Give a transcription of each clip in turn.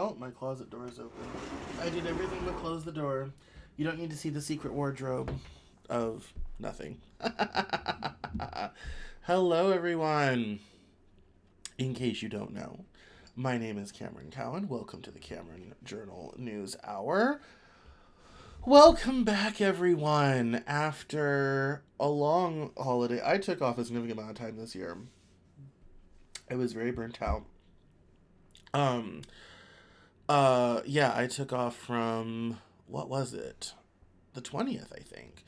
Oh, my closet door is open. I did everything but close the door. You don't need to see the secret wardrobe of nothing. Hello, everyone. In case you don't know, my name is Cameron Cowan. Welcome to the Cameron Journal Newshour. Welcome back, everyone. After a long holiday, I took off a significant amount of time this year. I was very burnt out. Um, yeah, I took off from, what was it? The 20th, I think.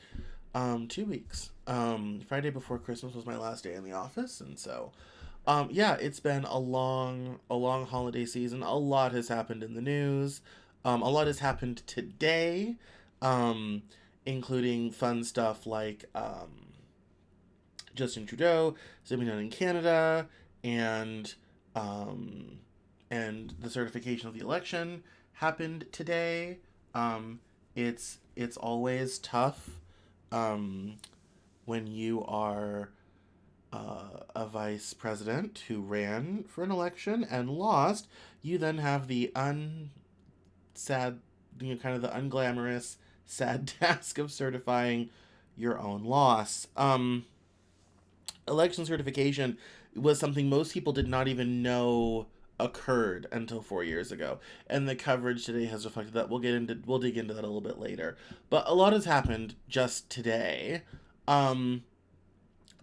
2 weeks. Friday before Christmas was my last day in the office, and so, yeah, it's been a long holiday season. A lot has happened in the news. A lot has happened today, um, including fun stuff like, Justin Trudeau stepping down in Canada, and, um, and the certification of the election happened today. Um, it's always tough um, when you are a vice president who ran for an election and lost. You then have the sad, kind of the unglamorous, sad task of certifying your own loss. Election certification was something most people did not even know occurred until 4 years ago, and the coverage today has reflected that. We'll dig into that a little bit later, but a lot has happened just today. um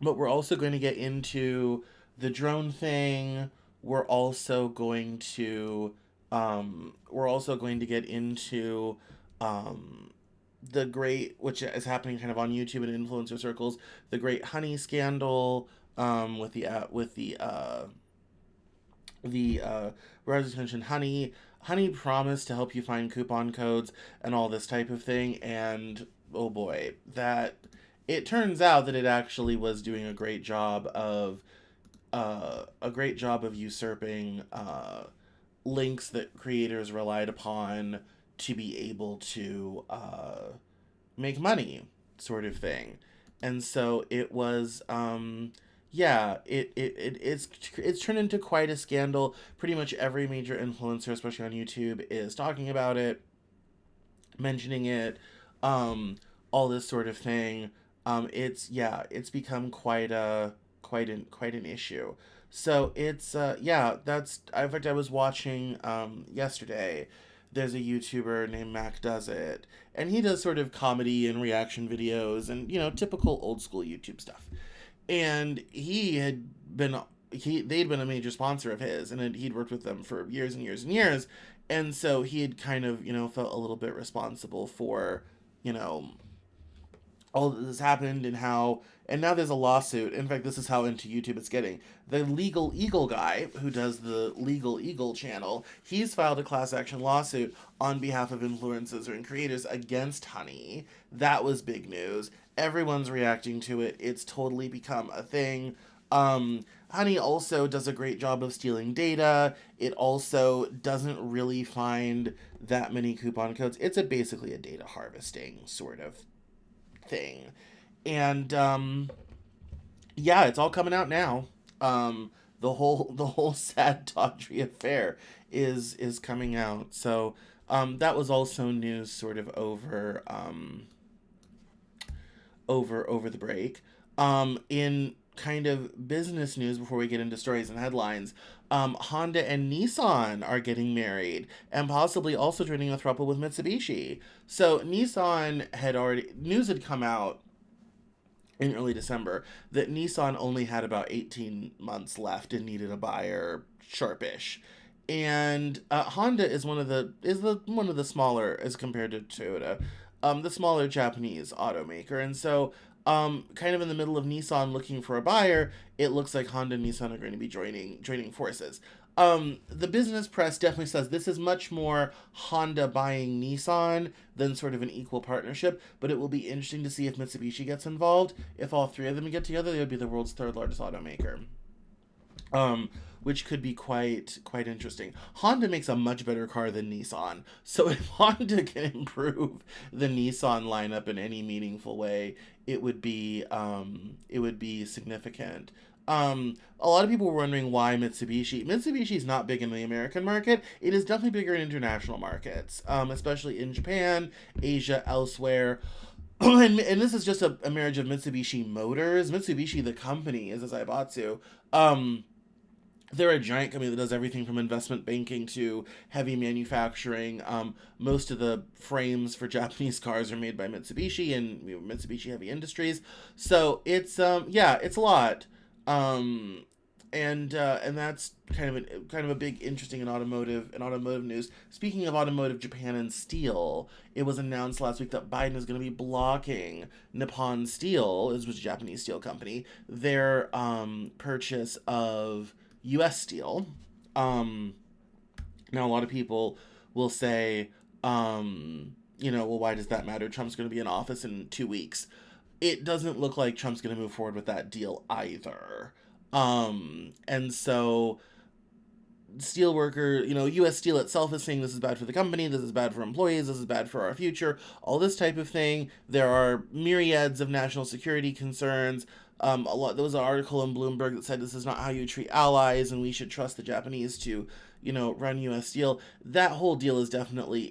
but we're also going to get into the drone thing. We're also going to get into um the great, which is happening kind of on YouTube and influencer circles, the great honey scandal, with the Rogers mentioned honey promised to help you find coupon codes and all this type of thing, and oh boy, that it turns out that it actually was doing a great job of usurping links that creators relied upon to be able to make money, sort of thing. And so it was, yeah, it's turned into quite a scandal. Pretty much every major influencer, especially on YouTube, is talking about it, mentioning it, all this sort of thing. It's become quite an issue. So it's yeah, that's in fact I was watching yesterday. There's a YouTuber named Mac Does It, and he does sort of comedy and reaction videos and typical old school YouTube stuff. And they'd been a major sponsor of his, and he'd worked with them for years and years and years, and so he had kind of felt a little bit responsible for you know all that has happened, and now there's a lawsuit. In fact, this is how into YouTube it's getting. The Legal Eagle guy, who does the Legal Eagle channel, he's filed a class action lawsuit on behalf of influencers and creators against Honey. That was big news. Everyone's reacting to it. It's totally become a thing. Honey also does a great job of stealing data. It also doesn't really find that many coupon codes. It's basically a data harvesting sort of thing. And yeah, it's all coming out now. The whole sad Tawdry affair is coming out. So that was also news sort of over the break. In kind of business news, before we get into stories and headlines, Honda and Nissan are getting married and possibly also joining a throuple with Mitsubishi. So Nissan news had come out in early December that Nissan only had about 18 months left and needed a buyer sharpish. And Honda is one of the smaller, as compared to Toyota, the smaller Japanese automaker. And so kind of in the middle of Nissan looking for a buyer, it looks like Honda and Nissan are going to be joining forces. The business press definitely says this is much more Honda buying Nissan than sort of an equal partnership, but it will be interesting to see if Mitsubishi gets involved. If all three of them get together, they would be the world's third largest automaker. Which could be quite interesting. Honda makes a much better car than Nissan, so if Honda can improve the Nissan lineup in any meaningful way, it would be significant. A lot of people were wondering why Mitsubishi. Mitsubishi is not big in the American market. It is definitely bigger in international markets, especially in Japan, Asia, elsewhere. And this is just a marriage of Mitsubishi Motors. Mitsubishi, the company, is a Zaibatsu. Um, they're a giant company that does everything from investment banking to heavy manufacturing. Most of the frames for Japanese cars are made by Mitsubishi and Mitsubishi Heavy Industries. So it's yeah, it's a lot. Um, and that's kind of a big interesting in automotive news. Speaking of automotive, Japan and steel, it was announced last week that Biden is going to be blocking Nippon Steel, which was a Japanese steel company, their purchase of U.S. steel. Um, Now, a lot of people will say, well, why does that matter? Trump's going to be in office in 2 weeks. It doesn't look like Trump's going to move forward with that deal either. And so steelworker, U.S. Steel itself is saying this is bad for the company, this is bad for employees, this is bad for our future, all this type of thing. There are myriads of national security concerns. There was an article in Bloomberg that said this is not how you treat allies, and we should trust the Japanese to, run U.S. Steel. That whole deal is definitely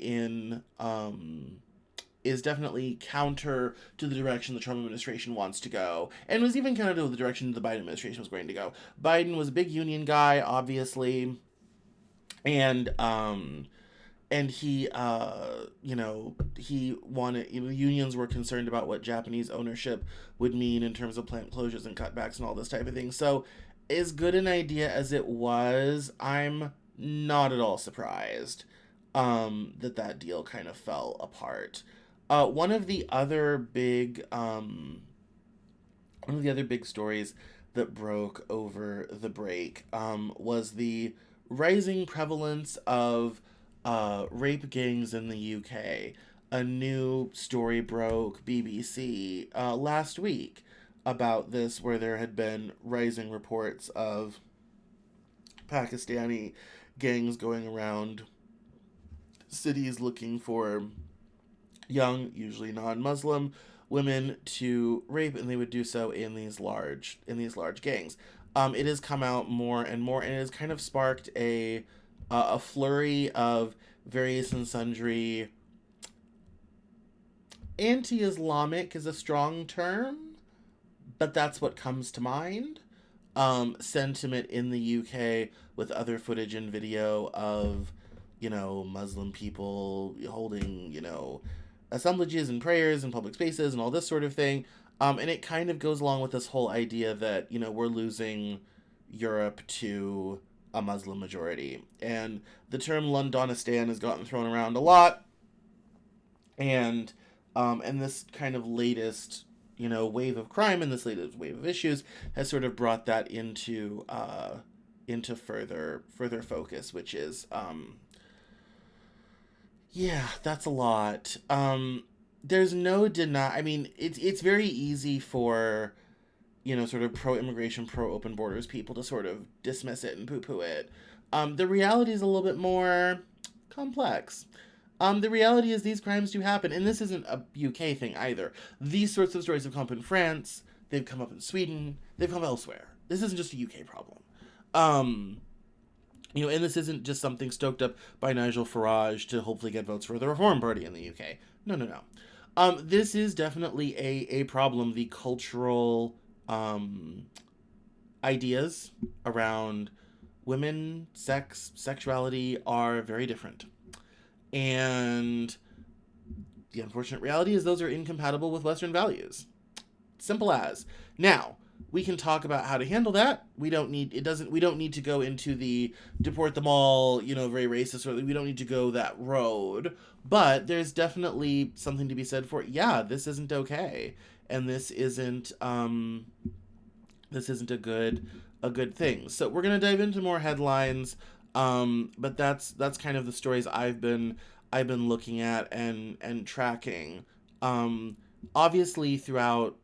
counter to the direction the Trump administration wants to go, and was even counter to the direction the Biden administration was going to go. Biden was a big union guy, obviously, and he he wanted, unions were concerned about what Japanese ownership would mean in terms of plant closures and cutbacks and all this type of thing. So as good an idea as it was, I'm not at all surprised that deal kind of fell apart. One of the other big stories that broke over the break was the rising prevalence of rape gangs in the UK. A new story broke BBC last week about this, where there had been rising reports of Pakistani gangs going around cities looking for young, usually non-Muslim women to rape, and they would do so in these large gangs. It has come out more and more, and it has kind of sparked a flurry of various and sundry. Anti-Islamic is a strong term, but that's what comes to mind. Sentiment in the UK with other footage and video of, Muslim people holding, assemblages and prayers in public spaces and all this sort of thing. And it kind of goes along with this whole idea that, we're losing Europe to a Muslim majority. And the term Londonistan has gotten thrown around a lot. And this kind of latest, wave of crime and this latest wave of issues has sort of brought that into further focus, which is yeah, that's a lot. There's no deny. I mean, it's very easy for, sort of pro-immigration, pro-open borders people to sort of dismiss it and poo-poo it. The reality is a little bit more complex. The reality is these crimes do happen, and this isn't a UK thing either. These sorts of stories have come up in France, they've come up in Sweden, they've come elsewhere. This isn't just a UK problem. And this isn't just something stoked up by Nigel Farage to hopefully get votes for the Reform Party in the UK. No, no, no. This is definitely a problem. The cultural ideas around women, sex, sexuality are very different. And the unfortunate reality is those are incompatible with Western values. Simple as. Now, we can talk about how to handle that. We don't need to go into the deport them all, very racist, or we don't need to go that road. But there's definitely something to be said for, yeah, this isn't okay. And this isn't a good thing. So we're gonna dive into more headlines. But that's kind of the stories I've been looking at and tracking. Obviously throughout,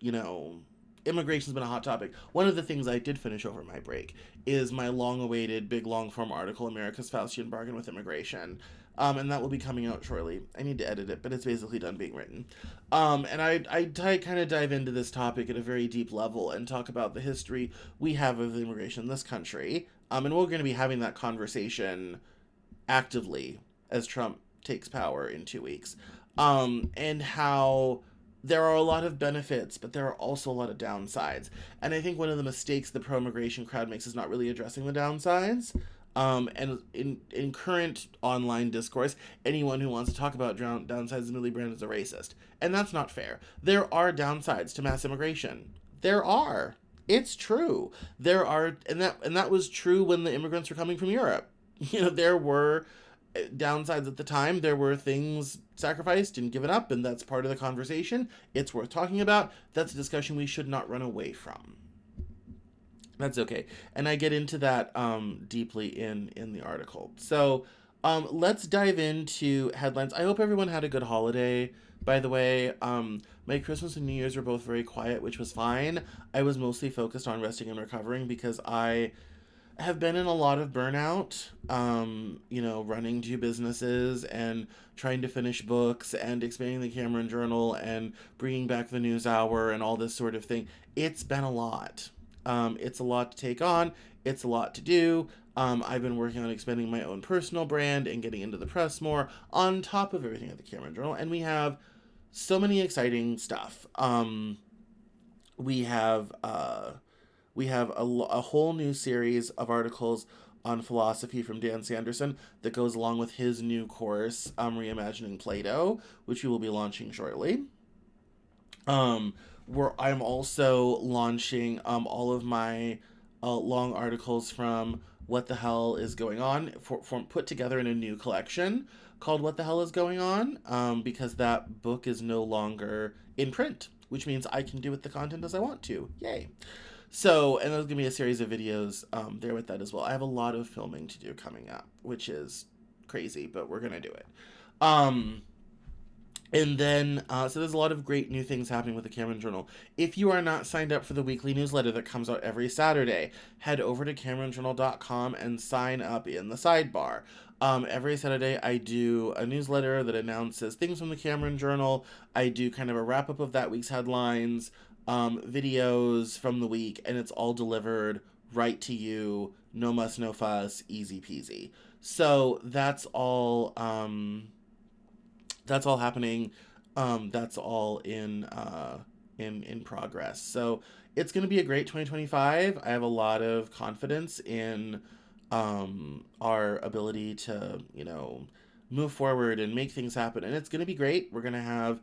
immigration's been a hot topic. One of the things I did finish over my break is my long-awaited big long-form article, America's Faustian Bargain with Immigration. And that will be coming out shortly. I need to edit it, but it's basically done being written. And kind of dive into this topic at a very deep level and talk about the history we have of immigration in this country. And we're going to be having that conversation actively as Trump takes power in 2 weeks. And how there are a lot of benefits, but there are also a lot of downsides. And I think one of the mistakes the pro immigration crowd makes is not really addressing the downsides. And in current online discourse, anyone who wants to talk about downsides is merely branded as a racist. And that's not fair. There are downsides to mass immigration. There are. It's true. There are, and that was true when the immigrants were coming from Europe. There were downsides at the time. There were things sacrificed and given up, and that's part of the conversation. It's worth talking about. That's a discussion we should not run away from. That's okay. And I get into that deeply in the article. So let's dive into headlines. I hope everyone had a good holiday, by the way. My Christmas and New Year's were both very quiet, which was fine. I was mostly focused on resting and recovering because I have been in a lot of burnout, running 2 businesses and trying to finish books and expanding the Cameron Journal and bringing back the News Hour and all this sort of thing. It's been a lot. It's a lot to take on. It's a lot to do. I've been working on expanding my own personal brand and getting into the press more on top of everything at the Cameron Journal. And we have so many exciting stuff. We have a whole new series of articles on philosophy from Dan Sanderson that goes along with his new course, Reimagining Plato, which we will be launching shortly. Where I'm also launching all of my long articles from What the Hell is Going On, put together in a new collection called What the Hell is Going On, because that book is no longer in print, which means I can do with the content as I want to. Yay. So, and there's going to be a series of videos there with that as well. I have a lot of filming to do coming up, which is crazy, but we're going to do it. And then, so there's a lot of great new things happening with the Cameron Journal. If you are not signed up for the weekly newsletter that comes out every Saturday, head over to CameronJournal.com and sign up in the sidebar. Every Saturday, I do a newsletter that announces things from the Cameron Journal. I do kind of a wrap-up of that week's headlines, videos from the week, and it's all delivered right to you. No muss, no fuss, easy peasy. So that's all happening. That's all in progress. So it's going to be a great 2025. I have a lot of confidence in our ability to, move forward and make things happen. And it's going to be great. We're going to have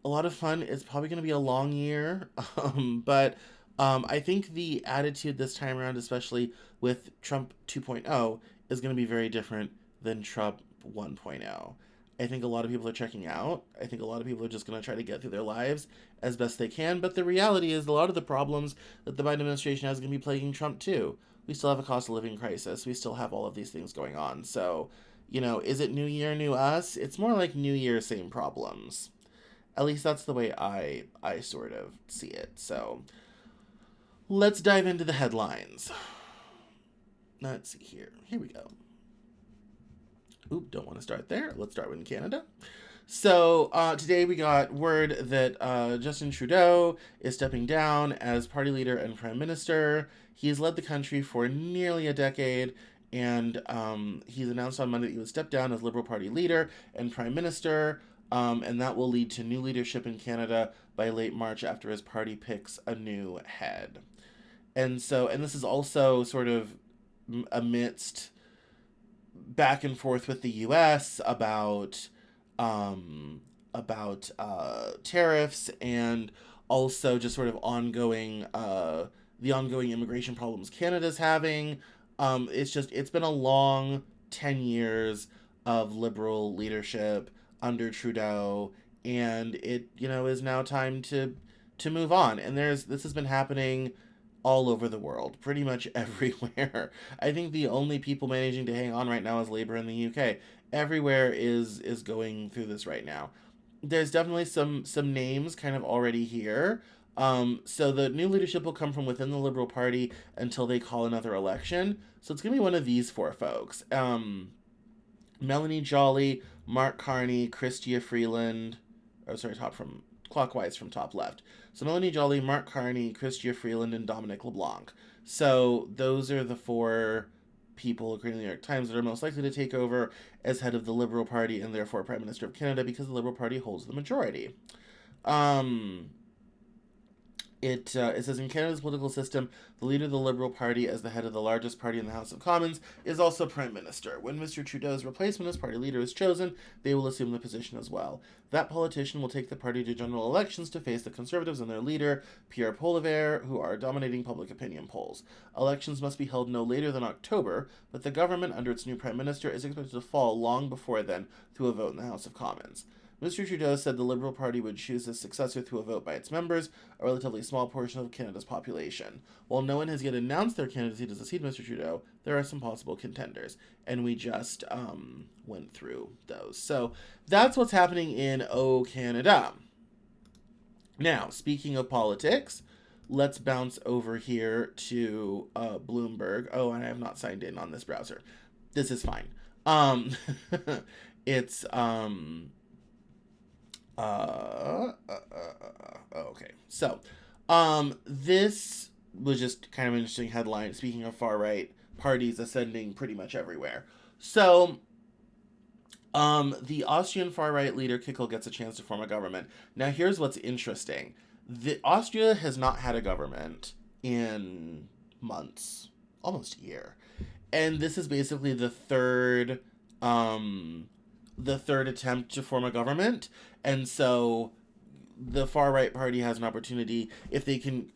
a lot of fun. It's probably going to be a long year. But I think the attitude this time around, especially with Trump 2.0, is going to be very different than Trump 1.0. I think a lot of people are checking out. I think a lot of people are just going to try to get through their lives as best they can. But the reality is a lot of the problems that the Biden administration has are going to be plaguing Trump too. We still have a cost of living crisis. We still have all of these things going on. So, is it new year, new us? It's more like new year, same problems. At least that's the way I sort of see it. So let's dive into the headlines. Let's see here. Here we go. Oop, don't want to start there. Let's start with Canada. So today we got word that Justin Trudeau is stepping down as party leader and prime minister. He's led the country for nearly a decade, and he's announced on Monday that he would step down as Liberal Party leader and prime minister, and that will lead to new leadership in Canada by late March after his party picks a new head. And this is also sort of amidst back and forth with the U.S. about tariffs and also just sort of the ongoing immigration problems Canada's having. It's been a long 10 years of Liberal leadership under Trudeau, and it is now time to move on. And this has been happening all over the world, pretty much everywhere. I think the only people managing to hang on right now is Labour in the UK. Everywhere is going through this right now. There's definitely some names kind of already here. So the new leadership will come from within the Liberal Party until they call another election. So it's going to be one of these 4 folks. Melanie Jolly, Mark Carney, Chrystia Freeland. Oh, sorry, top from clockwise from top left. So Melanie Jolly, Mark Carney, Chrystia Freeland, and Dominic LeBlanc. So those are the four people, according to the New York Times, that are most likely to take over as head of the Liberal Party and therefore Prime Minister of Canada because the Liberal Party holds the majority. Um, it says in Canada's political system, the leader of the Liberal Party, as the head of the largest party in the House of Commons, is also Prime Minister. When Mr. Trudeau's replacement as party leader is chosen, they will assume the position as well. That politician will take the party to general elections to face the Conservatives and their leader, Pierre Poilievre, who are dominating public opinion polls. Elections must be held no later than October, but the government under its new Prime Minister is expected to fall long before then through a vote in the House of Commons. Mr. Trudeau said the Liberal Party would choose his successor through a vote by its members, a relatively small portion of Canada's population. While no one has yet announced their candidacy to succeed Mr. Trudeau, there are some possible contenders, and we just went through those. So that's what's happening in Canada. Now, speaking of politics, let's bounce over here to Bloomberg. Oh, and I have not signed in on this browser. This is fine. It's okay. So, this was just kind of an interesting headline. Speaking of far right parties ascending pretty much everywhere. So, the Austrian far right leader Kickel gets a chance to form a government. Now, here's what's interesting: Austria has not had a government in months, almost a year, and this is basically the third attempt to form a government. And so the far right party has an opportunity if they can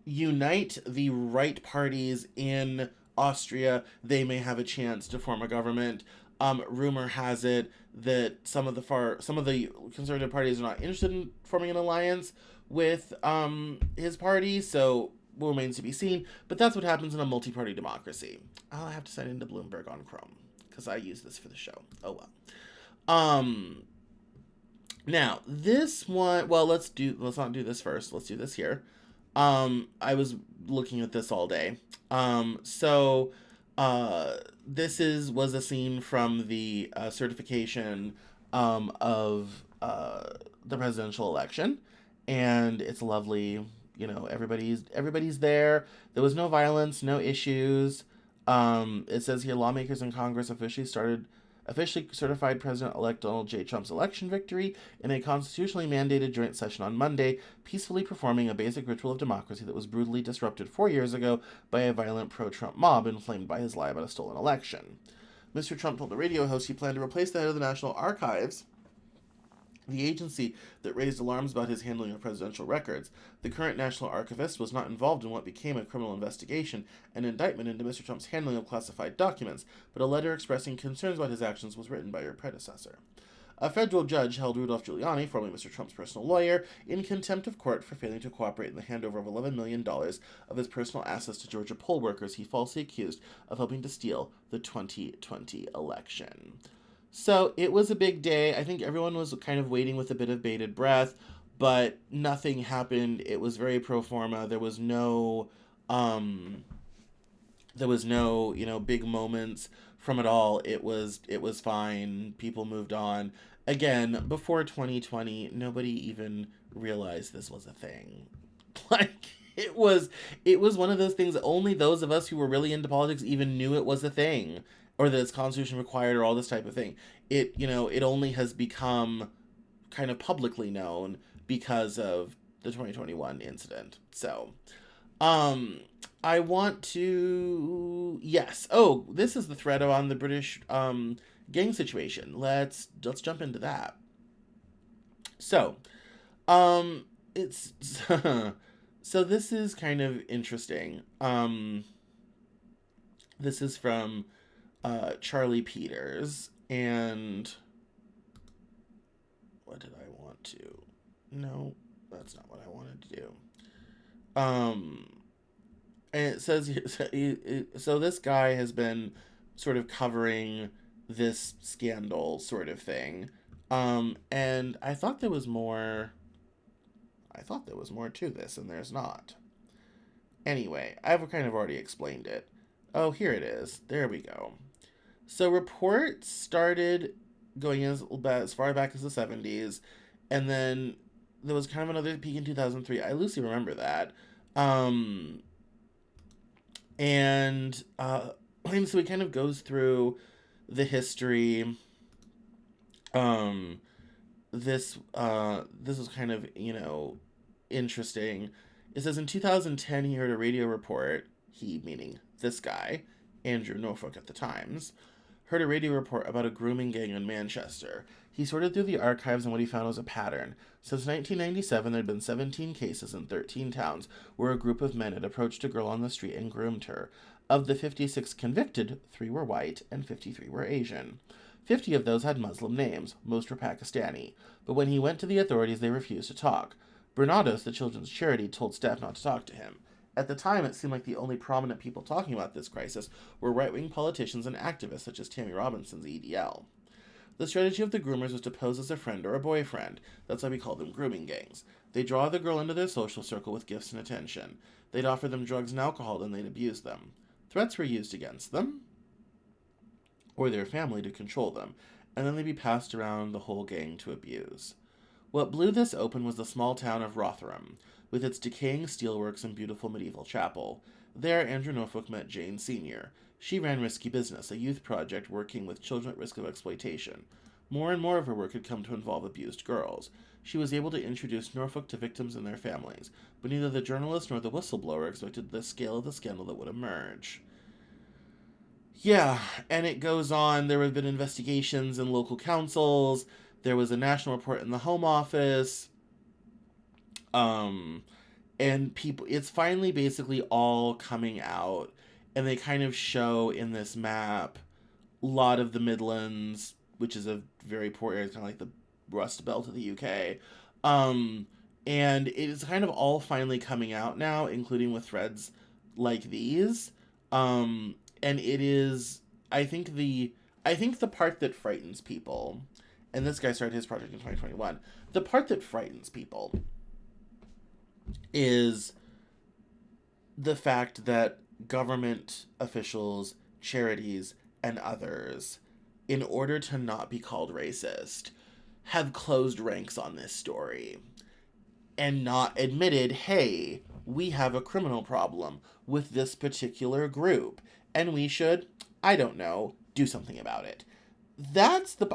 unite the right parties in Austria, they may have a chance to form a government. Rumor has it that some of the conservative parties are not interested in forming an alliance with his party, so remains to be seen. But that's what happens in a multi-party democracy. I'll have to sign into Bloomberg on Chrome because I use this for the show. Oh well. Now this one, well, let's not do this first. Let's do this here. I was looking at this all day. This was a scene from the certification of the presidential election, and it's lovely. You know, everybody's there. There was no violence, no issues. It says here lawmakers in Congress officially certified President-elect Donald J. Trump's election victory in a constitutionally mandated joint session on Monday, peacefully performing a basic ritual of democracy that was brutally disrupted 4 years ago by a violent pro-Trump mob inflamed by his lie about a stolen election. Mr. Trump told the radio host he planned to replace the head of the National Archives, the agency that raised alarms about his handling of presidential records. The current National Archivist was not involved in what became a criminal investigation and indictment into Mr. Trump's handling of classified documents, but a letter expressing concerns about his actions was written by your predecessor. A federal judge held Rudolph Giuliani, formerly Mr. Trump's personal lawyer, in contempt of court for failing to cooperate in the handover of $11 million of his personal assets to Georgia poll workers he falsely accused of helping to steal the 2020 election. So it was a big day. I think everyone was kind of waiting with a bit of bated breath, but nothing happened. It was very pro forma. There was no, big moments from it all. It was fine. People moved on. Again, before 2020, nobody even realized this was a thing. Like, it was one of those things that only those of us who were really into politics even knew it was a thing, or that its constitution required, or all this type of thing. It only has become kind of publicly known because of the 2021 incident. So, I want to, yes. Oh, this is the thread on the British gang situation. Let's jump into that. So, it's so this is kind of interesting. This is from Charlie Peters, and what did I want to? No, that's not what I wanted to do. And it says so this guy has been sort of covering this scandal sort of thing, and I thought there was more. I thought there was more to this, and there's not. Anyway, I've kind of already explained it. Oh, here it is. There we go. So reports started going as far back as the 70s, and then there was kind of another peak in 2003. I loosely remember that. Um, and so it kind of goes through the history. Um, this was kind of, interesting. It says in 2010 he heard a radio report, he meaning this guy, Andrew Norfolk at the Times, heard a radio report about a grooming gang in Manchester. He sorted through the archives and what he found was a pattern. Since 1997, there had been 17 cases in 13 towns where a group of men had approached a girl on the street and groomed her. Of the 56 convicted, 3 were white and 53 were Asian. 50 of those had Muslim names, most were Pakistani, but when he went to the authorities, they refused to talk. Bernados, the children's charity, told staff not to talk to him. At the time, it seemed like the only prominent people talking about this crisis were right-wing politicians and activists such as Tammy Robinson's EDL. The strategy of the groomers was to pose as a friend or a boyfriend. That's why we call them grooming gangs. They draw the girl into their social circle with gifts and attention. They'd offer them drugs and alcohol, then they'd abuse them. Threats were used against them or their family to control them, and then they'd be passed around the whole gang to abuse. What blew this open was the small town of Rotherham, with its decaying steelworks and beautiful medieval chapel. There, Andrew Norfolk met Jane Sr. She ran Risky Business, a youth project working with children at risk of exploitation. More and more of her work had come to involve abused girls. She was able to introduce Norfolk to victims and their families, but neither the journalist nor the whistleblower expected the scale of the scandal that would emerge. Yeah, and it goes on. There have been investigations in local councils. There was a national report in the Home Office. Um, and people, it's finally basically all coming out. And they kind of show in this map a lot of the Midlands, which is a very poor area, kind of like the Rust Belt of the UK. Um, and it is kind of all finally coming out now, including with threads like these. And it is, I think the part that frightens people, and this guy started his project in 2021, the part that frightens people is the fact that government officials, charities, and others, in order to not be called racist, have closed ranks on this story and not admitted, hey, we have a criminal problem with this particular group, and we should, I don't know, do something about it. That's the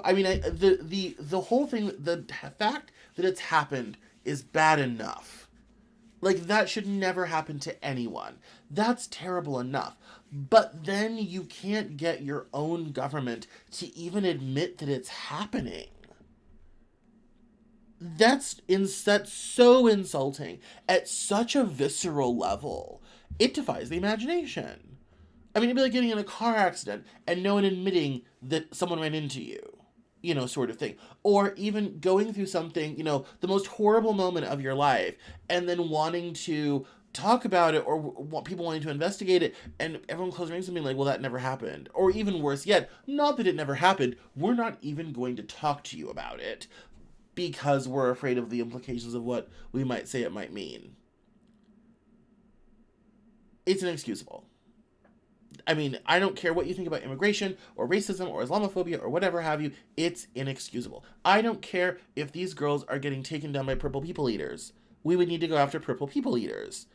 whole thing, the fact that it's happened is bad enough. Like, that should never happen to anyone. That's terrible enough. But then you can't get your own government to even admit that it's happening. That's so insulting at such a visceral level. It defies the imagination. I mean, it'd be like getting in a car accident and no one admitting that someone ran into you, sort of thing. Or even going through something, the most horrible moment of your life, and then wanting to talk about it, or people wanting to investigate it, and everyone closing ranks and being like, well, that never happened. Or even worse yet, not that it never happened, we're not even going to talk to you about it because we're afraid of the implications of what we might say it might mean. It's inexcusable. I mean, I don't care what you think about immigration or racism or Islamophobia or whatever have you. It's inexcusable. I don't care if these girls are getting taken down by purple people eaters. We would need to go after purple people eaters.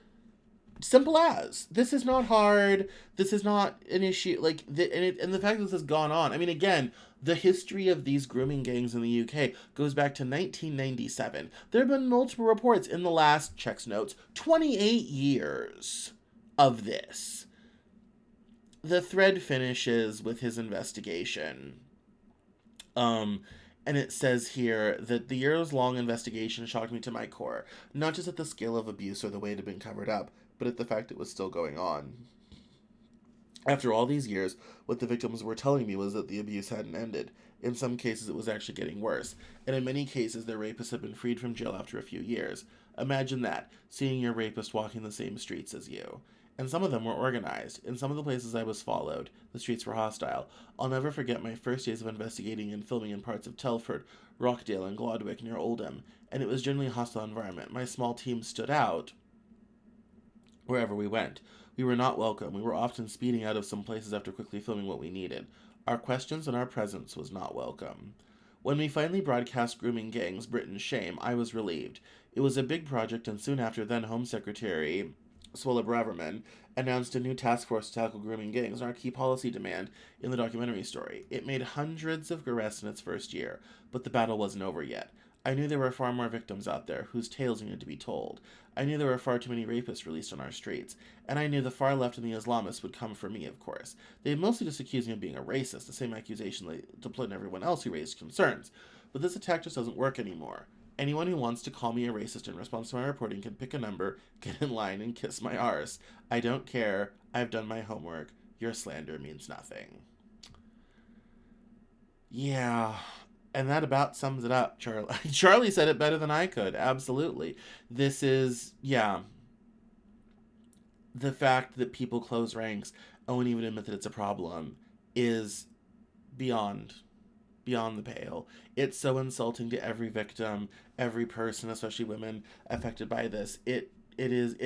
Simple as. This is not hard. This is not an issue. And the fact that this has gone on. I mean, again, the history of these grooming gangs in the UK goes back to 1997. There have been multiple reports in the last, checks notes, 28 years of this. The thread finishes with his investigation. And it says here that the years-long investigation shocked me to my core, not just at the scale of abuse or the way it had been covered up, but at the fact it was still going on. After all these years, what the victims were telling me was that the abuse hadn't ended. In some cases, it was actually getting worse, and in many cases, their rapists had been freed from jail after a few years. Imagine that, seeing your rapist walking the same streets as you. And some of them were organized. In some of the places I was followed, the streets were hostile. I'll never forget my first days of investigating and filming in parts of Telford, Rockdale, and Glodwick near Oldham, and it was generally a hostile environment. My small team stood out wherever we went. We were not welcome. We were often speeding out of some places after quickly filming what we needed. Our questions and our presence was not welcome. When we finally broadcast Grooming Gangs, Britain's Shame, I was relieved. It was a big project, and soon after, then Home Secretary Swella Braverman announced a new task force to tackle grooming gangs, our key policy demand in the documentary story. It made hundreds of arrests in its first year, but the battle wasn't over yet. I knew there were far more victims out there whose tales needed to be told. I knew there were far too many rapists released on our streets. And I knew the far left and the Islamists would come for me, of course. They mostly just accused me of being a racist, the same accusation they deployed on everyone else who raised concerns. But this attack just doesn't work anymore. Anyone who wants to call me a racist in response to my reporting can pick a number, get in line, and kiss my arse. I don't care. I've done my homework. Your slander means nothing. Yeah. And that about sums it up, Charlie. Charlie said it better than I could. Absolutely. This is, yeah, the fact that people close ranks and won't even admit that it's a problem is beyond beyond the pale. It's so insulting to every victim, every person, especially women affected by this. It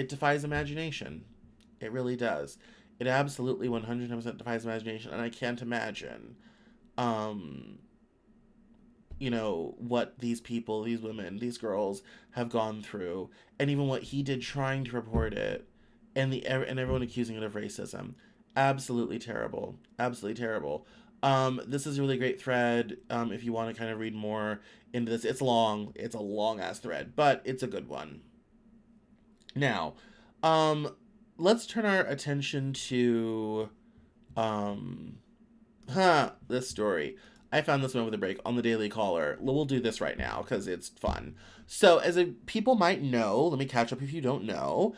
defies imagination. It really does. It absolutely 100% defies imagination, and I can't imagine um what these people, these women, these girls have gone through, and even what he did trying to report it, and everyone accusing it of racism. Absolutely terrible. Absolutely terrible. This is a really great thread. If you want to kind of read more into this, it's long. It's a long ass thread, but it's a good one. Now, let's turn our attention to this story. I found this one over the break on the Daily Caller. We'll do this right now because it's fun. So, people might know, let me catch up if you don't know.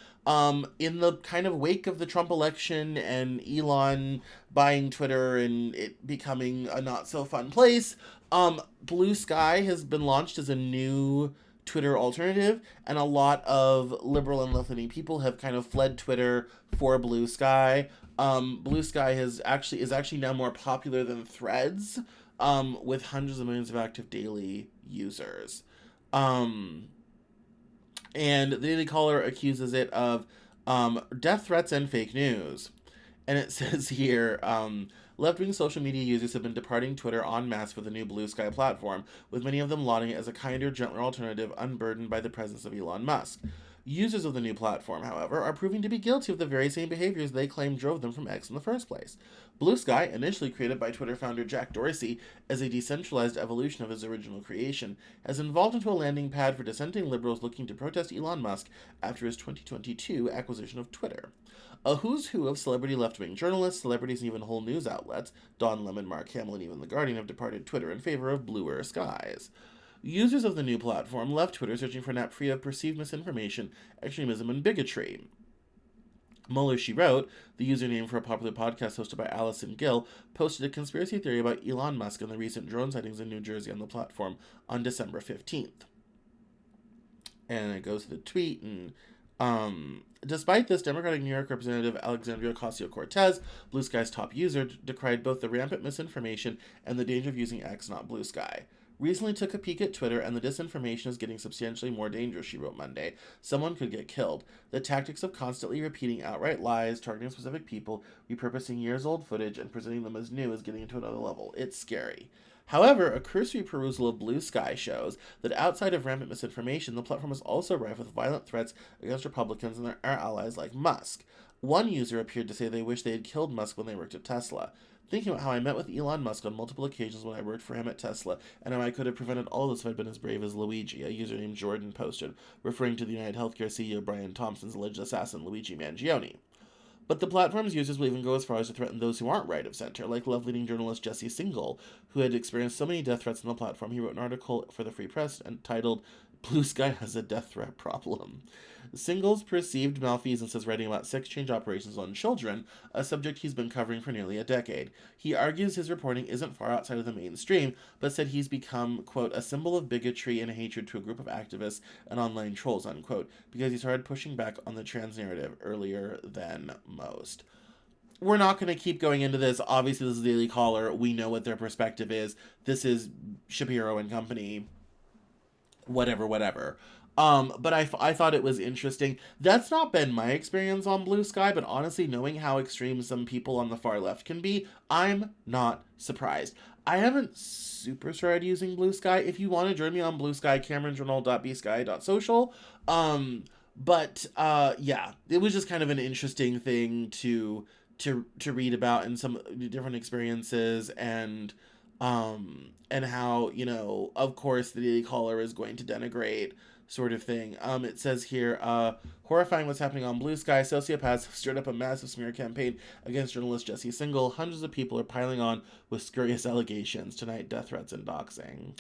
In the kind of wake of the Trump election and Elon buying Twitter and it becoming a not so fun place, Bluesky has been launched as a new Twitter alternative, and a lot of liberal and left-leaning people have kind of fled Twitter for Bluesky. Bluesky is actually now more popular than Threads, with hundreds of millions of active daily users. And the Daily Caller accuses it of death threats and fake news. And it says here, left-wing social media users have been departing Twitter en masse for the new Bluesky platform, with many of them lauding it as a kinder, gentler alternative unburdened by the presence of Elon Musk. Users of the new platform, however, are proving to be guilty of the very same behaviors they claim drove them from X in the first place. Bluesky, initially created by Twitter founder Jack Dorsey as a decentralized evolution of his original creation, has evolved into a landing pad for dissenting liberals looking to protest Elon Musk after his 2022 acquisition of Twitter. A who's who of celebrity left-wing journalists, celebrities, and even whole news outlets, Don Lemon, Mark Hamill, and even The Guardian, have departed Twitter in favor of bluer skies. Users of the new platform left Twitter searching for an app free of perceived misinformation, extremism, and bigotry. Mueller, She Wrote, the username for a popular podcast hosted by Allison Gill, posted a conspiracy theory about Elon Musk and the recent drone sightings in New Jersey on the platform on December 15th. And it goes to the tweet, and despite this, Democratic New York Representative Alexandria Ocasio-Cortez, Bluesky's top user, decried both the rampant misinformation and the danger of using X, not Bluesky. Recently took a peek at Twitter, and the disinformation is getting substantially more dangerous, she wrote Monday. Someone could get killed. The tactics of constantly repeating outright lies, targeting specific people, repurposing years-old footage, and presenting them as new is getting into another level. It's scary. However, a cursory perusal of Bluesky shows that outside of rampant misinformation, the platform is also rife with violent threats against Republicans and their allies like Musk. One user appeared to say they wish they had killed Musk when they worked at Tesla. Thinking about how I met with Elon Musk on multiple occasions when I worked for him at Tesla, and how I could have prevented all this if I'd been as brave as Luigi, a user named Jordan posted, referring to the United Healthcare CEO Brian Thompson's alleged assassin Luigi Mangione. But the platform's users will even go as far as to threaten those who aren't right of center, like left-leaning journalist Jesse Singal, who had experienced so many death threats on the platform he wrote an article for the Free Press entitled Bluesky Has a Death Threat Problem. Singal's perceived malfeasance is writing about sex change operations on children, a subject he's been covering for nearly a decade. He argues his reporting isn't far outside of the mainstream, but said he's become, quote, a symbol of bigotry and hatred to a group of activists and online trolls, unquote, because he started pushing back on the trans narrative earlier than most. We're not going to keep going into this. Obviously, this is Daily Caller. We know what their perspective is. This is Shapiro and Company. Whatever. But I thought it was interesting. That's not been my experience on Bluesky, but honestly, knowing how extreme some people on the far left can be, I'm not surprised. I haven't super started using Bluesky. If you want to join me on Bluesky, CameronJournal.bsky.social. Yeah, it was just kind of an interesting thing to read about and some different experiences and how, of course the Daily Caller is going to denigrate sort of thing. It says here, horrifying what's happening on Bluesky. Sociopaths have stirred up a massive smear campaign against journalist Jesse Singal. Hundreds of people are piling on with scurrilous allegations tonight, death threats and doxing.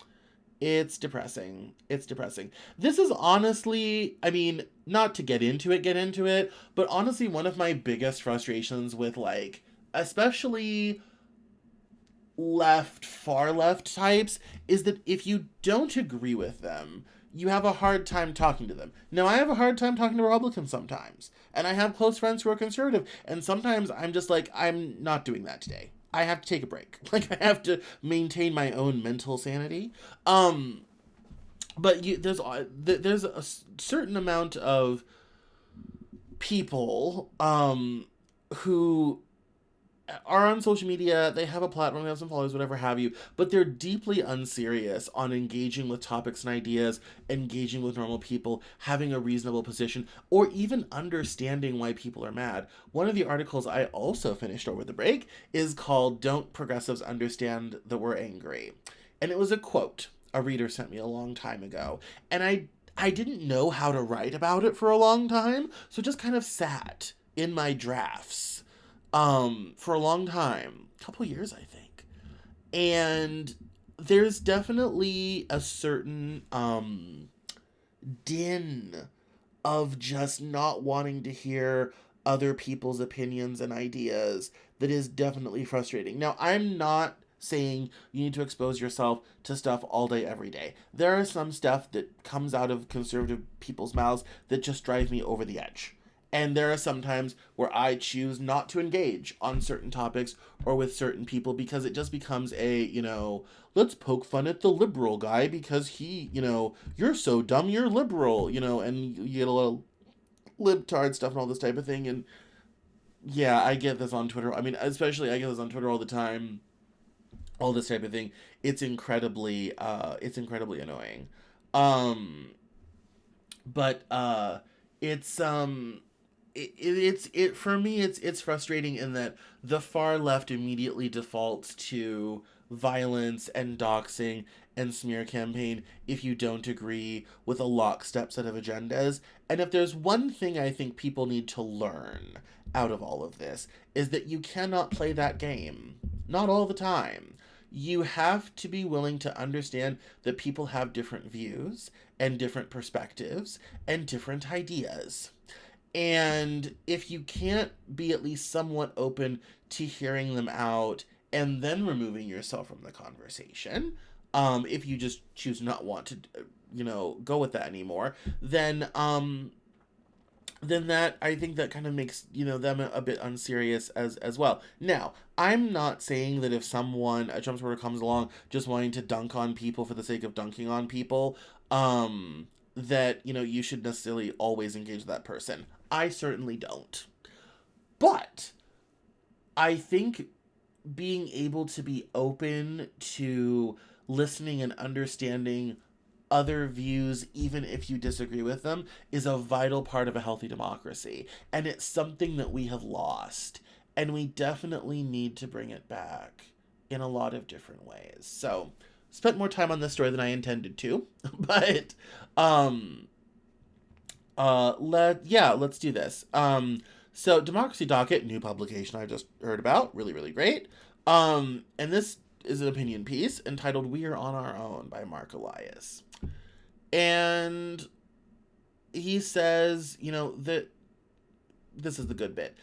It's depressing. It's depressing. This is honestly, I mean, not to get into it, but honestly, one of my biggest frustrations with, like, especially far left types is that if you don't agree with them, you have a hard time talking to them. Now, I have a hard time talking to Republicans sometimes, and I have close friends who are conservative, and sometimes I'm just like, I'm not doing that today. I have to take a break. Like, I have to maintain my own mental sanity. But there's a certain amount of people who are on social media, they have a platform, they have some followers, whatever have you, but they're deeply unserious on engaging with topics and ideas, engaging with normal people, having a reasonable position, or even understanding why people are mad. One of the articles I also finished over the break is called "Don't Progressives Understand That We're Angry?" And it was a quote a reader sent me a long time ago. And I didn't know how to write about it for a long time, so it just kind of sat in my drafts for a long time, a couple years, I think. And there's definitely a certain din of just not wanting to hear other people's opinions and ideas that is definitely frustrating. Now, I'm not saying you need to expose yourself to stuff all day, every day. There are some stuff that comes out of conservative people's mouths that just drive me over the edge. And there are some times where I choose not to engage on certain topics or with certain people because it just becomes let's poke fun at the liberal guy because he, you're so dumb, you're liberal, and you get a little libtard stuff and all this type of thing. And yeah, I get this on Twitter. I mean, especially I get this on Twitter all the time. All this type of thing. It's incredibly annoying. Um, but it's it for me it's frustrating in that the far left immediately defaults to violence and doxing and smear campaign if you don't agree with a lockstep set of agendas. And if there's one thing I think people need to learn out of all of this is that you cannot play that game. Not all the time. You have to be willing to understand that people have different views and different perspectives and different ideas. And if you can't be at least somewhat open to hearing them out and then removing yourself from the conversation, if you just choose not want to, go with that anymore, then that I think that kind of makes them a bit unserious as well. Now, I'm not saying that if someone a Trump supporter comes along just wanting to dunk on people for the sake of dunking on people, that you should necessarily always engage with that person. I certainly don't. But I think being able to be open to listening and understanding other views, even if you disagree with them, is a vital part of a healthy democracy. And it's something that we have lost. And we definitely need to bring it back in a lot of different ways. So, spent more time on this story than I intended to. But, let's do this. So Democracy Docket, new publication I just heard about, really, really great. And this is an opinion piece entitled "We Are on Our Own" by Mark Elias. And he says, that this is the good bit.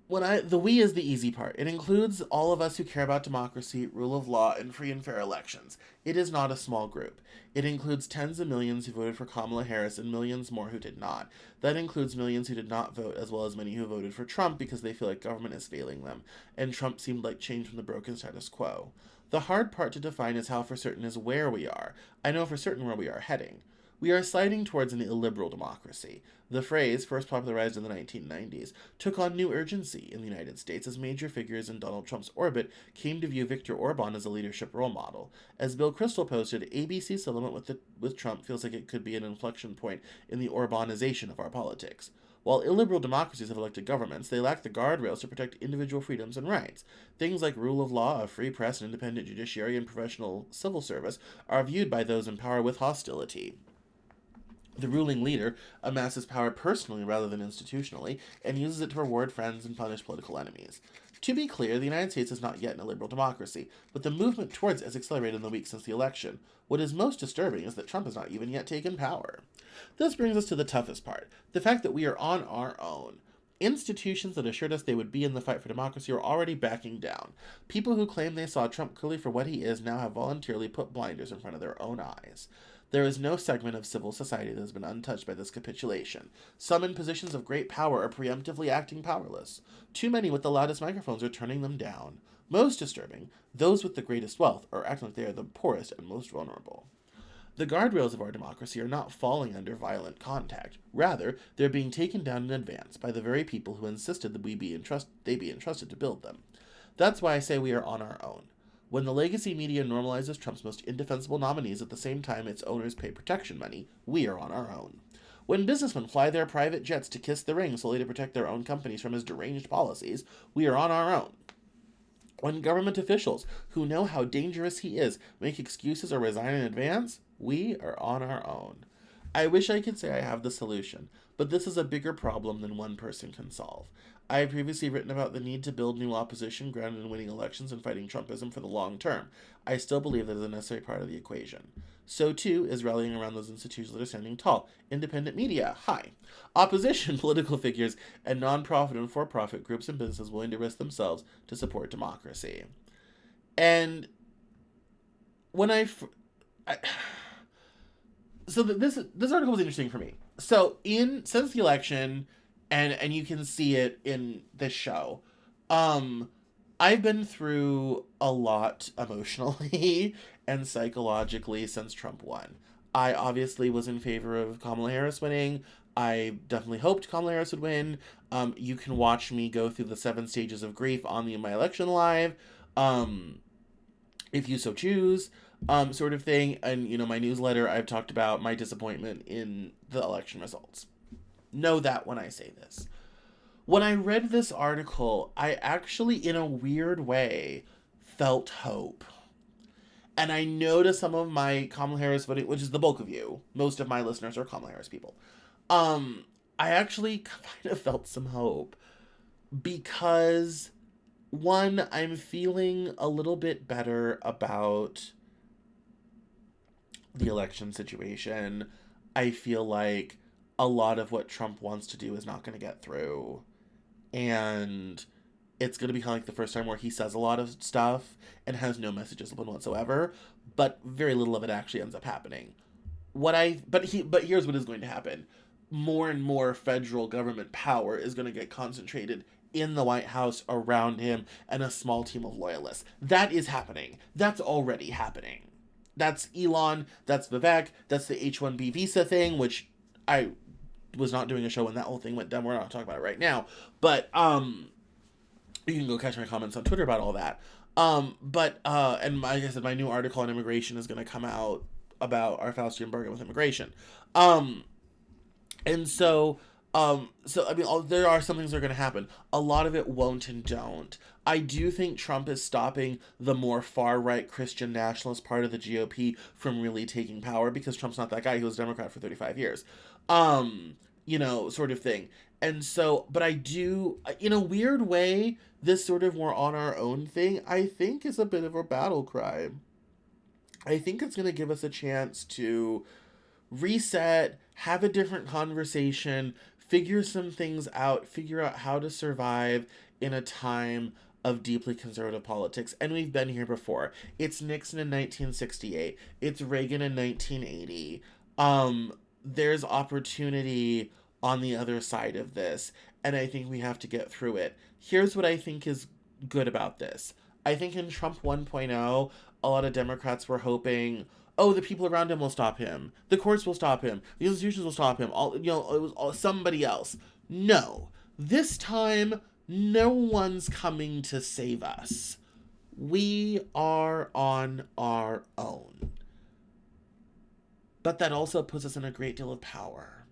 The we is the easy part. It includes all of us who care about democracy, rule of law, and free and fair elections. It is not a small group. It includes tens of millions who voted for Kamala Harris and millions more who did not. That includes millions who did not vote, as well as many who voted for Trump because they feel like government is failing them, and Trump seemed like change from the broken status quo. The hard part to define is how for certain is where we are. I know for certain where we are heading. We are sliding towards an illiberal democracy. The phrase, first popularized in the 1990s, took on new urgency in the United States as major figures in Donald Trump's orbit came to view Viktor Orban as a leadership role model. As Bill Crystal posted, ABC's settlement with Trump feels like it could be an inflection point in the Orbanization of our politics. While illiberal democracies have elected governments, they lack the guardrails to protect individual freedoms and rights. Things like rule of law, a free press, an independent judiciary, and professional civil service are viewed by those in power with hostility. The ruling leader amasses power personally rather than institutionally, and uses it to reward friends and punish political enemies. To be clear, the United States is not yet in a liberal democracy, but the movement towards it has accelerated in the weeks since the election. What is most disturbing is that Trump has not even yet taken power. This brings us to the toughest part, the fact that we are on our own. Institutions that assured us they would be in the fight for democracy are already backing down. People who claim they saw Trump clearly for what he is now have voluntarily put blinders in front of their own eyes. There is no segment of civil society that has been untouched by this capitulation. Some in positions of great power are preemptively acting powerless. Too many with the loudest microphones are turning them down. Most disturbing, those with the greatest wealth are acting like they are the poorest and most vulnerable. The guardrails of our democracy are not falling under violent contact. Rather, they're being taken down in advance by the very people who insisted that they be entrusted to build them. That's why I say we are on our own. When the legacy media normalizes Trump's most indefensible nominees at the same time its owners pay protection money, we are on our own. When businessmen fly their private jets to kiss the ring solely to protect their own companies from his deranged policies, we are on our own. When government officials, who know how dangerous he is, make excuses or resign in advance, we are on our own. I wish I could say I have the solution, but this is a bigger problem than one person can solve. I have previously written about the need to build new opposition grounded in winning elections and fighting Trumpism for the long term. I still believe that is a necessary part of the equation. So too is rallying around those institutions that are standing tall. Independent media, hi. Opposition, political figures, and non-profit and for-profit groups and businesses willing to risk themselves to support democracy. And when this article was interesting for me. So since the election, and you can see it in this show, I've been through a lot emotionally and psychologically since Trump won. I obviously was in favor of Kamala Harris winning. I definitely hoped Kamala Harris would win. You can watch me go through the 7 stages of grief on the My Election Live, if you so choose, sort of thing. And, my newsletter, I've talked about my disappointment in the election results. Know that when I say this. When I read this article, I actually, in a weird way, felt hope. And I know to some of my Kamala Harris voting, which is the bulk of you, most of my listeners are Kamala Harris people, I actually kind of felt some hope. Because, one, I'm feeling a little bit better about the election situation. I feel like a lot of what Trump wants to do is not going to get through. And it's going to be kind of like the first time where he says a lot of stuff and has no message discipline whatsoever, but very little of it actually ends up happening. But here's what is going to happen. More and more federal government power is going to get concentrated in the White House around him and a small team of loyalists. That is happening. That's already happening. That's Elon, that's Vivek, that's the H-1B visa thing, which I was not doing a show when that whole thing went down. We're not talking about it right now. But you can go catch my comments on Twitter about all that. And like I said, my new article on immigration is going to come out about our Faustian bargain with immigration. There are some things that are going to happen. A lot of it won't and don't. I do think Trump is stopping the more far-right Christian nationalist part of the GOP from really taking power, because Trump's not that guy. He was a Democrat for 35 years. Sort of thing. And so, but I do, in a weird way, this sort of more on our own thing, I think is a bit of a battle cry. I think it's going to give us a chance to reset, have a different conversation, figure some things out, figure out how to survive in a time of deeply conservative politics. And we've been here before. It's Nixon in 1968. It's Reagan in 1980. There's opportunity on the other side of this, and I think we have to get through it. Here's what I think is good about this. I think in Trump 1.0, a lot of Democrats were hoping, oh, the people around him will stop him, the courts will stop him, the institutions will stop him, all, it was all somebody else. No, this time no one's coming to save us. We are on our own. But that also puts us in a great deal of power.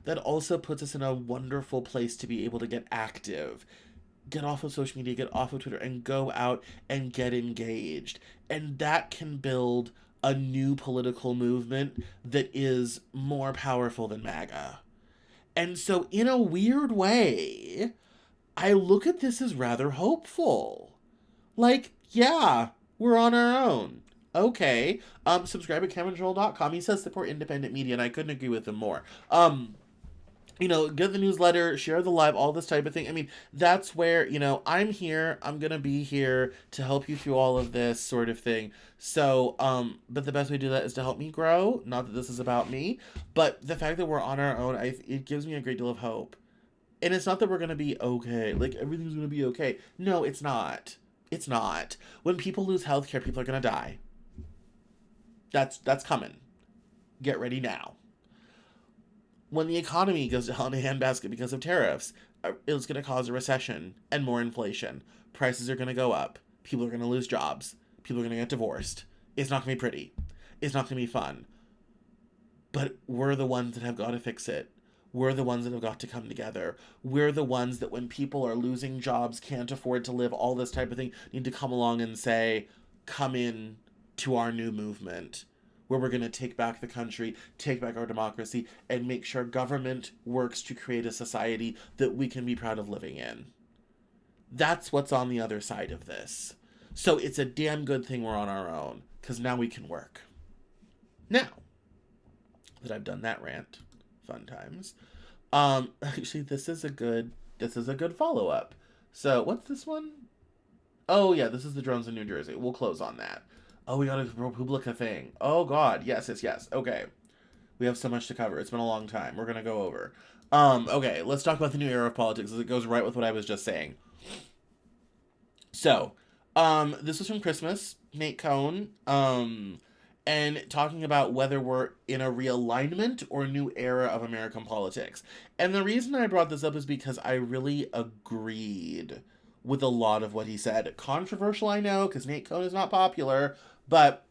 That also puts us in a wonderful place to be able to get active, get off of social media, get off of Twitter, and go out and get engaged. And that can build a new political movement that is more powerful than MAGA. And so, in a weird way, I look at this as rather hopeful. Like, yeah, we're on our own. Okay. Subscribe at CameronJournal.com. He says support independent media, and I couldn't agree with him more. Get the newsletter, share the live, all this type of thing. I mean, that's where, I'm here. I'm going to be here to help you through all of this sort of thing. So, but the best way to do that is to help me grow. Not that this is about me, but the fact that we're on our own, it gives me a great deal of hope. And it's not that we're going to be okay. Like, everything's going to be okay. No, it's not. It's not. When people lose healthcare, people are going to die. That's coming. Get ready now. When the economy goes down in a handbasket because of tariffs, it's going to cause a recession and more inflation. Prices are going to go up. People are going to lose jobs. People are going to get divorced. It's not going to be pretty. It's not going to be fun. But we're the ones that have got to fix it. We're the ones that have got to come together. We're the ones that when people are losing jobs, can't afford to live, all this type of thing, need to come along and say, come in to our new movement, where we're going to take back the country, take back our democracy, and make sure government works to create a society that we can be proud of living in. That's what's on the other side of this. So it's a damn good thing we're on our own, because now we can work. Now that I've done that rant, fun times, actually this is a good follow-up. So what's this one? Oh yeah, this is the drones in New Jersey. We'll close on that. Oh, we got a ProPublica thing. Oh, God. Yes. Okay. We have so much to cover. It's been a long time. We're going to go over. Okay. Let's talk about the new era of politics, as it goes right with what I was just saying. So, this was from Christmas, Nate Cohn, and talking about whether we're in a realignment or a new era of American politics. And the reason I brought this up is because I really agreed with a lot of what he said. Controversial, I know, because Nate Cohn is not popular, but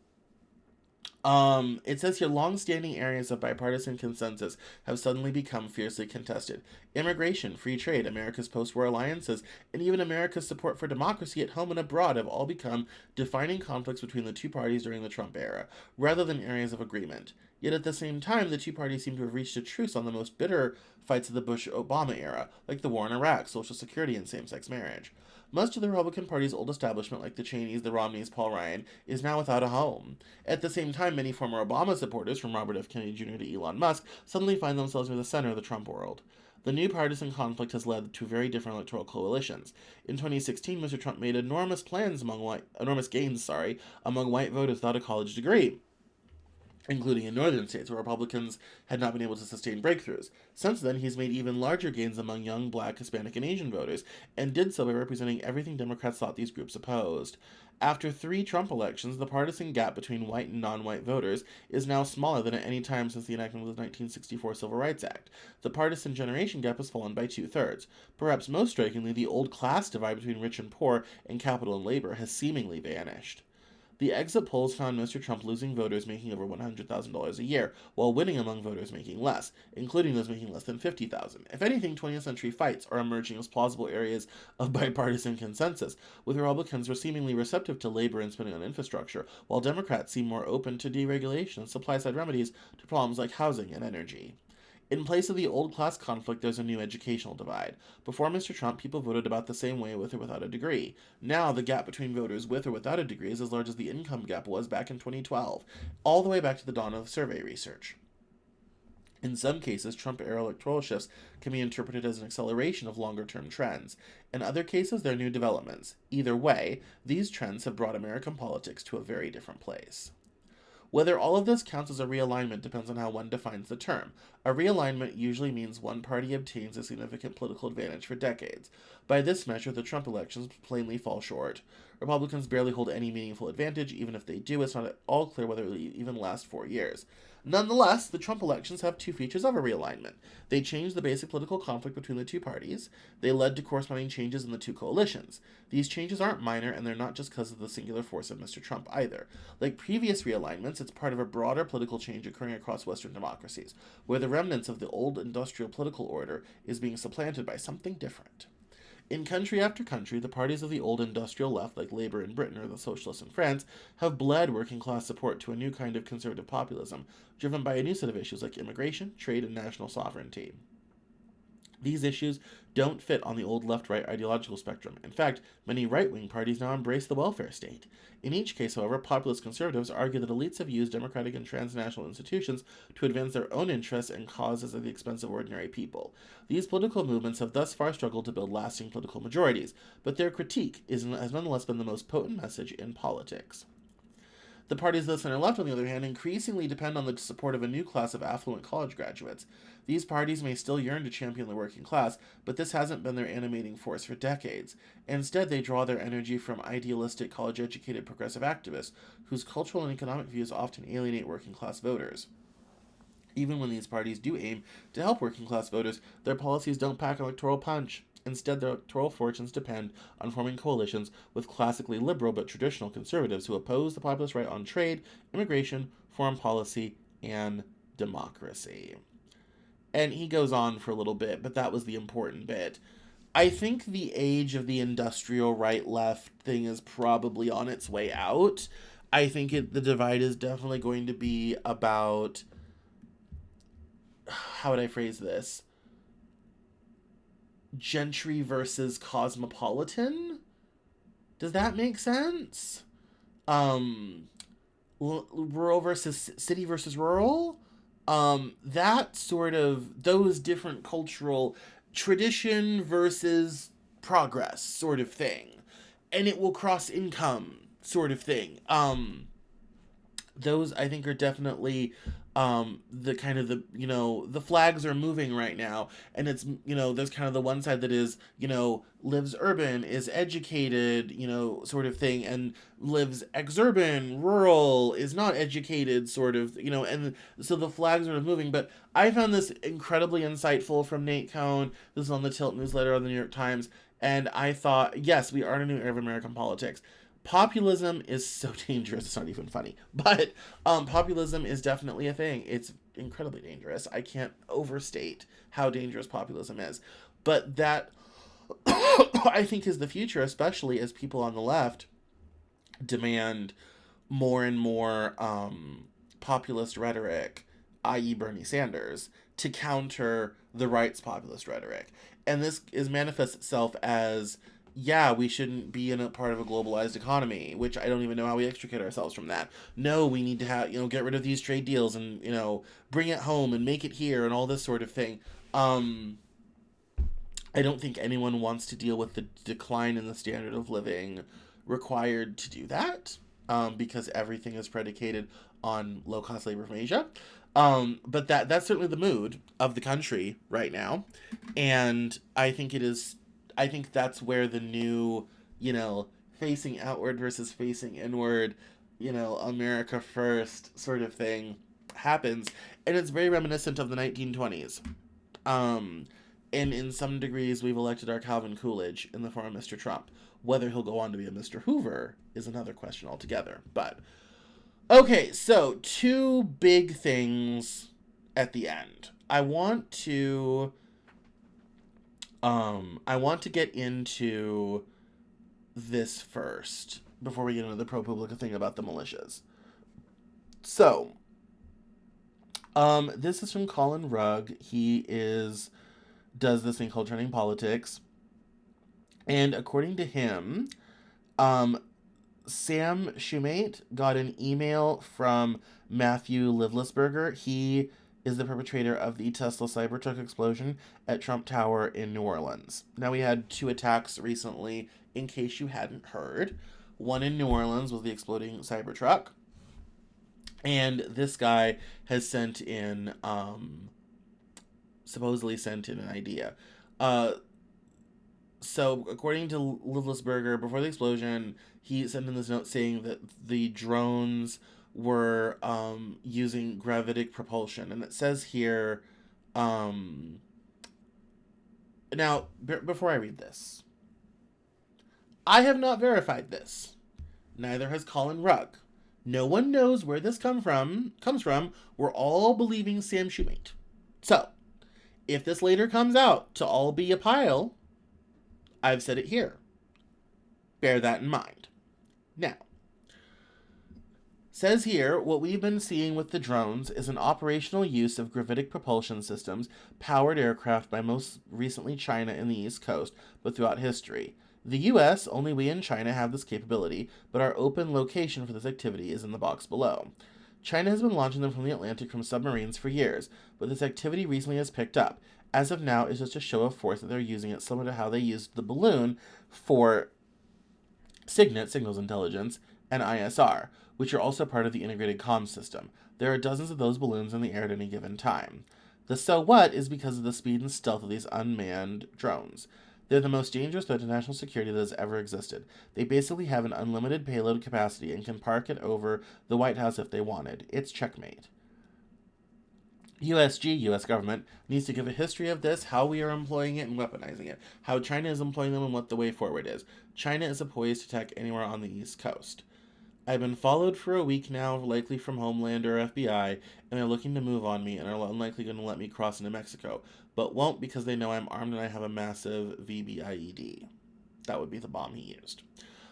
it says here, long-standing areas of bipartisan consensus have suddenly become fiercely contested. Immigration, free trade, America's post-war alliances, and even America's support for democracy at home and abroad have all become defining conflicts between the two parties during the Trump era, rather than areas of agreement. Yet at the same time, the two parties seem to have reached a truce on the most bitter fights of the Bush-Obama era, like the war in Iraq, Social Security, and same-sex marriage. Much of the Republican Party's old establishment, like the Cheneys, the Romneys, Paul Ryan, is now without a home. At the same time, many former Obama supporters, from Robert F. Kennedy Jr. to Elon Musk, suddenly find themselves near the center of the Trump world. The new partisan conflict has led to very different electoral coalitions. In 2016, Mr. Trump made enormous gains among white voters without a college degree, including in northern states where Republicans had not been able to sustain breakthroughs. Since then, he's made even larger gains among young Black, Hispanic, and Asian voters, and did so by representing everything Democrats thought these groups opposed. After 3 Trump elections, the partisan gap between white and non-white voters is now smaller than at any time since the enactment of the 1964 Civil Rights Act. The partisan generation gap has fallen by 2/3. Perhaps most strikingly, the old class divide between rich and poor and capital and labor has seemingly vanished. The exit polls found Mr. Trump losing voters making over $100,000 a year, while winning among voters making less, including those making less than $50,000. If anything, 20th century fights are emerging as plausible areas of bipartisan consensus, with Republicans were seemingly receptive to labor and spending on infrastructure, while Democrats seem more open to deregulation and supply-side remedies to problems like housing and energy. In place of the old class conflict, there's a new educational divide. Before Mr. Trump, people voted about the same way with or without a degree. Now, the gap between voters with or without a degree is as large as the income gap was back in 2012, all the way back to the dawn of survey research. In some cases, Trump-era electoral shifts can be interpreted as an acceleration of longer-term trends. In other cases, they're new developments. Either way, these trends have brought American politics to a very different place. Whether all of this counts as a realignment depends on how one defines the term. A realignment usually means one party obtains a significant political advantage for decades. By this measure, the Trump elections plainly fall short. Republicans barely hold any meaningful advantage. Even if they do, it's not at all clear whether it will even last 4 years. Nonetheless, the Trump elections have two features of a realignment. They changed the basic political conflict between the two parties. They led to corresponding changes in the two coalitions. These changes aren't minor, and they're not just because of the singular force of Mr. Trump either. Like previous realignments, it's part of a broader political change occurring across Western democracies, where the remnants of the old industrial political order is being supplanted by something different. In country after country, the parties of the old industrial left, like Labour in Britain or the Socialists in France, have bled working class support to a new kind of conservative populism, driven by a new set of issues like immigration, trade, and national sovereignty. These issues don't fit on the old left-right ideological spectrum. In fact, many right-wing parties now embrace the welfare state. In each case, however, populist conservatives argue that elites have used democratic and transnational institutions to advance their own interests and causes at the expense of ordinary people. These political movements have thus far struggled to build lasting political majorities, but their critique has nonetheless been the most potent message in politics. The parties of the center-left, on the other hand, increasingly depend on the support of a new class of affluent college graduates. These parties may still yearn to champion the working class, but this hasn't been their animating force for decades. Instead, they draw their energy from idealistic, college-educated progressive activists, whose cultural and economic views often alienate working-class voters. Even when these parties do aim to help working-class voters, their policies don't pack an electoral punch. Instead, their electoral fortunes depend on forming coalitions with classically liberal but traditional conservatives who oppose the populist right on trade, immigration, foreign policy, and democracy. And he goes on for a little bit, but that was the important bit. I think the age of the industrial right-left thing is probably on its way out. I think the divide is definitely going to be about, how would I phrase this? Gentry versus cosmopolitan? Does that make sense? Rural versus city versus rural? That sort of, those different cultural tradition versus progress sort of thing. And it will cross income sort of thing. Those I think are definitely the kind of the flags are moving right now, and it's, there's kind of the one side that is, lives urban, is educated, sort of thing, and lives exurban, rural, is not educated, sort of, and so the flags are moving. But I found this incredibly insightful from Nate Cohn. This is on the Tilt newsletter on the New York Times, and I thought, yes, we are in a new era of American politics. Populism is so dangerous, it's not even funny. But populism is definitely a thing. It's incredibly dangerous. I can't overstate how dangerous populism is. But that, I think, is the future, especially as people on the left demand more and more populist rhetoric, i.e. Bernie Sanders, to counter the right's populist rhetoric. And this manifests itself as, yeah, we shouldn't be in a part of a globalized economy, which I don't even know how we extricate ourselves from that. No, we need to have, get rid of these trade deals and, bring it home and make it here and all this sort of thing. I don't think anyone wants to deal with the decline in the standard of living required to do that, because everything is predicated on low-cost labor from Asia. But that's certainly the mood of the country right now. And I think that's where the new, facing outward versus facing inward, America first sort of thing happens. And it's very reminiscent of the 1920s. And in some degrees, we've elected our Calvin Coolidge in the form of Mr. Trump. Whether he'll go on to be a Mr. Hoover is another question altogether. But, okay, so two big things at the end. I want to get into this first before we get into the ProPublica thing about the militias. So, this is from Colin Rugg. He does this thing called Trending Politics. And according to him, Sam Shumate got an email from Matthew Livlisberger. He is the perpetrator of the Tesla Cybertruck explosion at Trump Tower in New Orleans. Now, we had 2 attacks recently, in case you hadn't heard. One in New Orleans was the exploding Cybertruck, And this guy has supposedly sent in an idea. Uh, so according to Little'sberger, before the explosion, he sent in this note saying that the drones were using gravitic propulsion, and it says here. Um, before I read this, I have not verified this. Neither has Colin Rugg. No one knows where this comes from. We're all believing Sam Shoemate. So, if this later comes out to all be a pile, I've said it here. Bear that in mind. Now, says here, what we've been seeing with the drones is an operational use of gravitic propulsion systems powered aircraft by most recently China and the East Coast, but throughout history. The US, only we in China have this capability, but our open location for this activity is in the box below. China has been launching them from the Atlantic from submarines for years, but this activity recently has picked up. As of now, it's just a show of force that they're using it similar to how they used the balloon for SIGINT, Signals Intelligence, and ISR, which are also part of the integrated comms system. There are dozens of those balloons in the air at any given time. The so what is because of the speed and stealth of these unmanned drones. They're the most dangerous threat to national security that has ever existed. They basically have an unlimited payload capacity and can park it over the White House if they wanted. It's checkmate. USG, US government, needs to give a history of this, how we are employing it and weaponizing it, how China is employing them and what the way forward is. China is poised to attack anywhere on the East Coast. I've been followed for a week now, likely from Homeland or FBI, and they're looking to move on me and are unlikely going to let me cross into Mexico, but won't because they know I'm armed and I have a massive VBIED. That would be the bomb he used.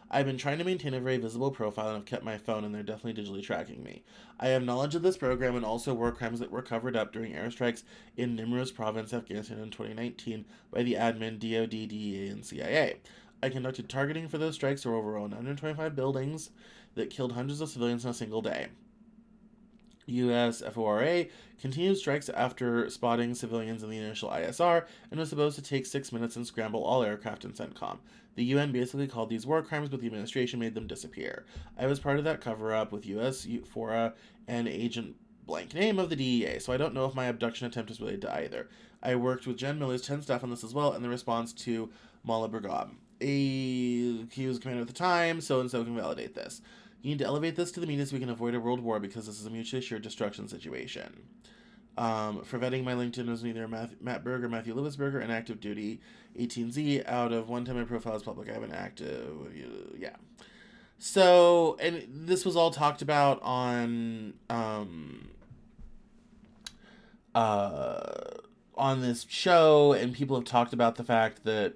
I've been trying to maintain a very visible profile and have kept my phone, and they're definitely digitally tracking me. I have knowledge of this program and also war crimes that were covered up during airstrikes in Nimruz province, Afghanistan in 2019 by the admin, DoD, DEA, and CIA. I conducted targeting for those strikes for over 125 buildings that killed hundreds of civilians in a single day. U.S. FORA continued strikes after spotting civilians in the initial ISR and was supposed to take 6 minutes and scramble all aircraft in CENTCOM. The UN basically called these war crimes, but the administration made them disappear. I was part of that cover-up with U.S. FORA and Agent blank name of the DEA, so I don't know if my abduction attempt is related to either. I worked with Jen Miller's 10 staff on this as well in the response to Mala Brigade. He was commander at the time, so can validate this. You need to elevate this to the media so we can avoid a world war because this is a mutually assured destruction situation. For vetting, my LinkedIn was neither Matt Berg or Matthew Libbesberger, an active duty 18Z. Out of one time my profile is public, I have an active, yeah. So, and this was all talked about on this show, and people have talked about the fact that,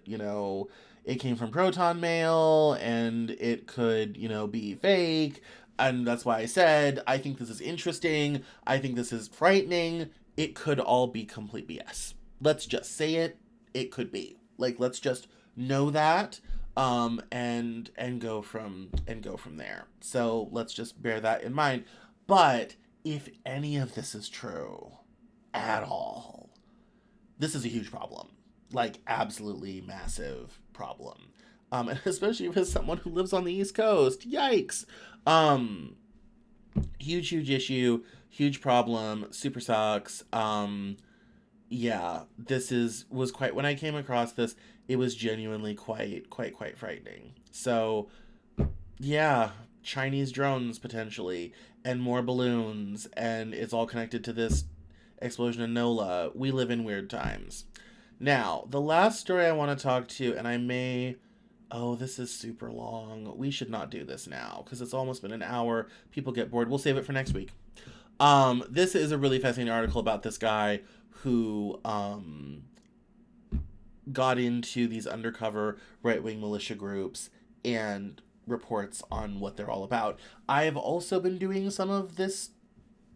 it came from Proton Mail, and it could, be fake, and that's why I said, I think this is interesting, I think this is frightening, it could all be complete BS. Let's just say it could be. Let's just know that, and go from there. So let's just bear that in mind. But if any of this is true at all, this is a huge problem. Absolutely massive problem. And especially as someone who lives on the East Coast. Yikes. Huge issue, huge problem, super sucks. Yeah, was quite, when I came across this, it was genuinely quite frightening. So, yeah, Chinese drones potentially, and more balloons, and it's all connected to this explosion in NOLA. We live in weird times. Now, the last story I want to talk to, and I may... Oh, this is super long. We should not do this now, because it's almost been an hour. People get bored. We'll save it for next week. This is a really fascinating article about this guy who got into these undercover right-wing militia groups and reports on what they're all about. I've also been doing some of this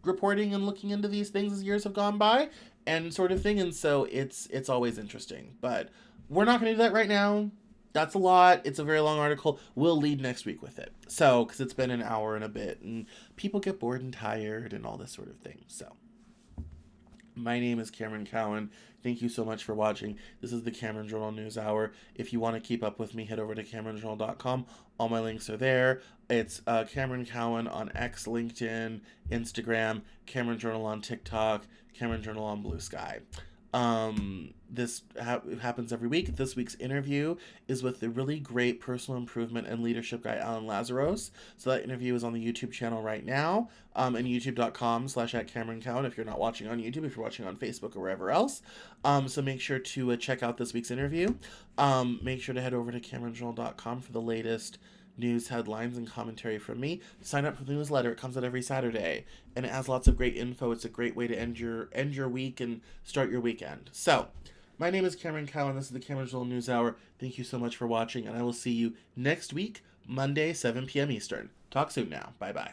reporting and looking into these things as years have gone by, and sort of thing, and so it's always interesting. But we're not going to do that right now. That's a lot. It's a very long article. We'll lead next week with it. So, because it's been an hour and a bit, and people get bored and tired and all this sort of thing. So, My name is Cameron Cowan. Thank you so much for watching. This is the Cameron Journal Newshour. If you want to keep up with me, head over to CameronJournal.com. All my links are there. It's Cameron Cowan on X, LinkedIn, Instagram, Cameron Journal on TikTok, Cameron Journal on Bluesky. This happens every week. This week's interview is with the really great personal improvement and leadership guy, Alan Lazaros. So that interview is on the YouTube channel right now, and youtube.com/@CameronCowan if you're not watching on YouTube, if you're watching on Facebook or wherever else. So make sure to check out this week's interview. Make sure to head over to CameronJournal.com for the latest news, headlines, and commentary from me. Sign up for the newsletter. It comes out every Saturday, and it has lots of great info. It's a great way to end your week and start your weekend. So, my name is Cameron Cowan. This is the Cameron Journal Newshour. Thank you so much for watching, and I will see you next week, Monday, 7 p.m. Eastern. Talk soon now. Bye-bye.